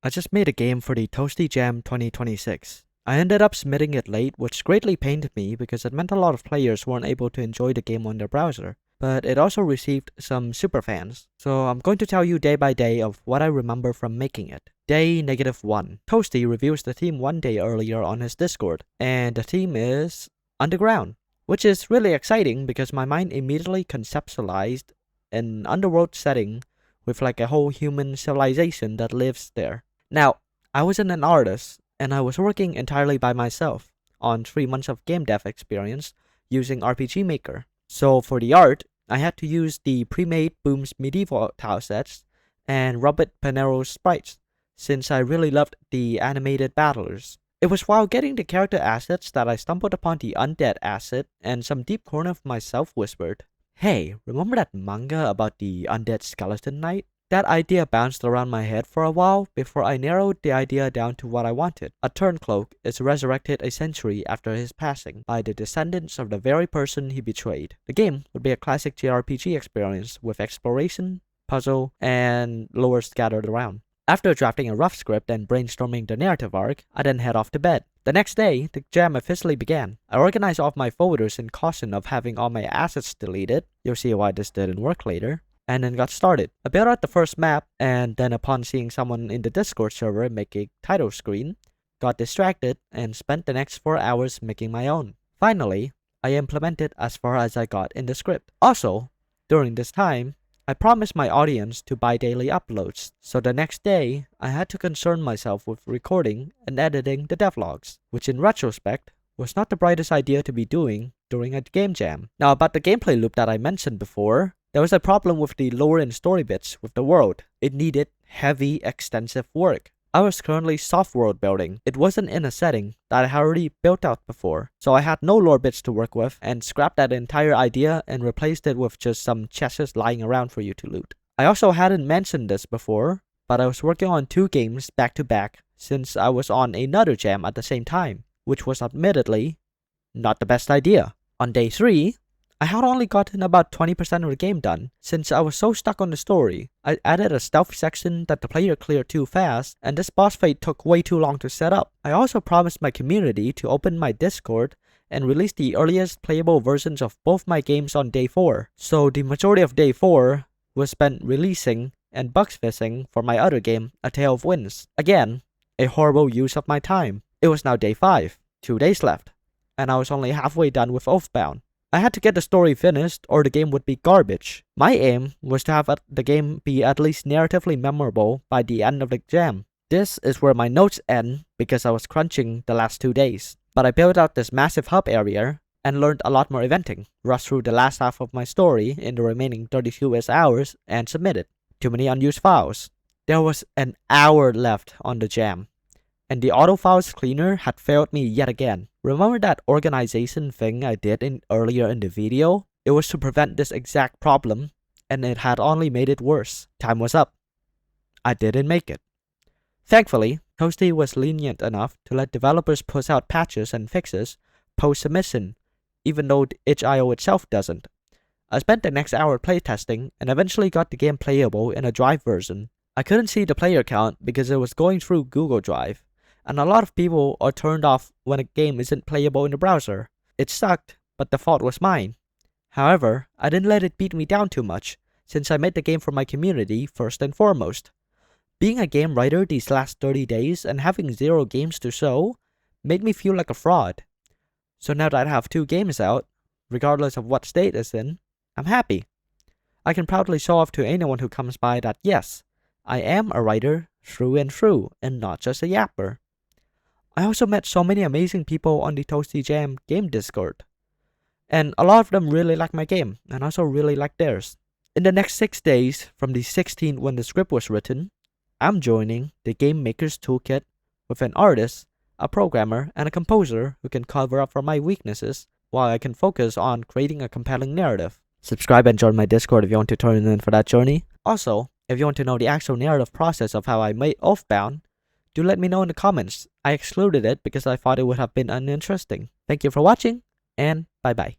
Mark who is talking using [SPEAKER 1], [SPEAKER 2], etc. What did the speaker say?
[SPEAKER 1] I just made a game for the Toasty Jam 2026. I ended up submitting it late, which greatly pained me because it meant a lot of players weren't able to enjoy the game on their browser. But it also received some superfans. So I'm going to tell you day by day of what I remember from making it. Day -1. Toasty reviews the theme one day earlier on his Discord, and the theme is Underground, which is really exciting because my mind immediately conceptualized an underworld setting with like a whole human civilization that lives there. Now, I wasn't an artist, and I was working entirely by myself on 3 months of game dev experience using RPG Maker. So for the art, I had to use the pre-made Boom's medieval tile sets and Robert Panero's sprites, since I really loved the animated battlers. It was while getting the character assets that I stumbled upon the undead asset, and some deep corner of myself whispered, "Hey, remember that manga about the undead skeleton knight?" That idea bounced around my head for a while before I narrowed the idea down to what I wanted. A turncloak is resurrected a century after his passing by the descendants of the very person he betrayed. The game would be a classic JRPG experience with exploration, puzzle, and lore scattered around. After drafting a rough script and brainstorming the narrative arc, I then head off to bed. The next day, the jam officially began. I organized all of my folders in caution of having all my assets deleted. You'll see why this didn't work later. And then got started. I built out the first map, and then upon seeing someone in the Discord server make a title screen, got distracted and spent the next 4 hours making my own. Finally, I implemented as far as I got in the script. Also, during this time, I promised my audience to buy daily uploads, so the next day, I had to concern myself with recording and editing the devlogs, which in retrospect, was not the brightest idea to be doing during a game jam. Now about the gameplay loop that I mentioned before, there was a problem with the lore and story bits with the world. It needed heavy, extensive work. I was currently soft world building. It wasn't in a setting that I had already built out before, so I had no lore bits to work with and scrapped that entire idea and replaced it with just some chests lying around for you to loot. I also hadn't mentioned this before, but I was working on 2 games back to back since I was on another jam at the same time, which was admittedly not the best idea. On day 3, I had only gotten about 20% of the game done, since I was so stuck on the story. I added a stealth section that the player cleared too fast, and this boss fight took way too long to set up. I also promised my community to open my Discord and release the earliest playable versions of both my games on day 4. So the majority of day 4 was spent releasing and bug fixing for my other game, A Tale of Winds. Again, a horrible use of my time. It was now day 5, 2 days left, and I was only halfway done with Oathbound. I had to get the story finished or the game would be garbage. My aim was to have the game be at least narratively memorable by the end of the jam. This is where my notes end because I was crunching the last 2 days. But I built out this massive hub area and learned a lot more eventing, rushed through the last half of my story in the remaining 32-ish hours and submitted. Too many unused files. There was an hour left on the jam, and the auto files cleaner had failed me yet again. Remember that organization thing I did earlier in the video? It was to prevent this exact problem, and it had only made it worse. Time was up. I didn't make it. Thankfully, Toasty was lenient enough to let developers push out patches and fixes post-submission, even though itch.io itself doesn't. I spent the next hour playtesting and eventually got the game playable in a Drive version. I couldn't see the player count because it was going through Google Drive, and a lot of people are turned off when a game isn't playable in the browser. It sucked, but the fault was mine. However, I didn't let it beat me down too much, since I made the game for my community first and foremost. Being a game writer these last 30 days and having 0 games to show made me feel like a fraud. So now that I have 2 games out, regardless of what state it's in, I'm happy. I can proudly show off to anyone who comes by that yes, I am a writer through and through and not just a yapper. I also met so many amazing people on the Toasty Jam game Discord, and a lot of them really like my game and also really like theirs. In the next 6 days, from the 16th when the script was written, I'm joining the Game Maker's Toolkit with an artist, a programmer, and a composer who can cover up for my weaknesses while I can focus on creating a compelling narrative. Subscribe and join my Discord if you want to turn in for that journey. Also, if you want to know the actual narrative process of how I made Oathbound, do let me know in the comments. I excluded it because I thought it would have been uninteresting. Thank you for watching, and bye bye.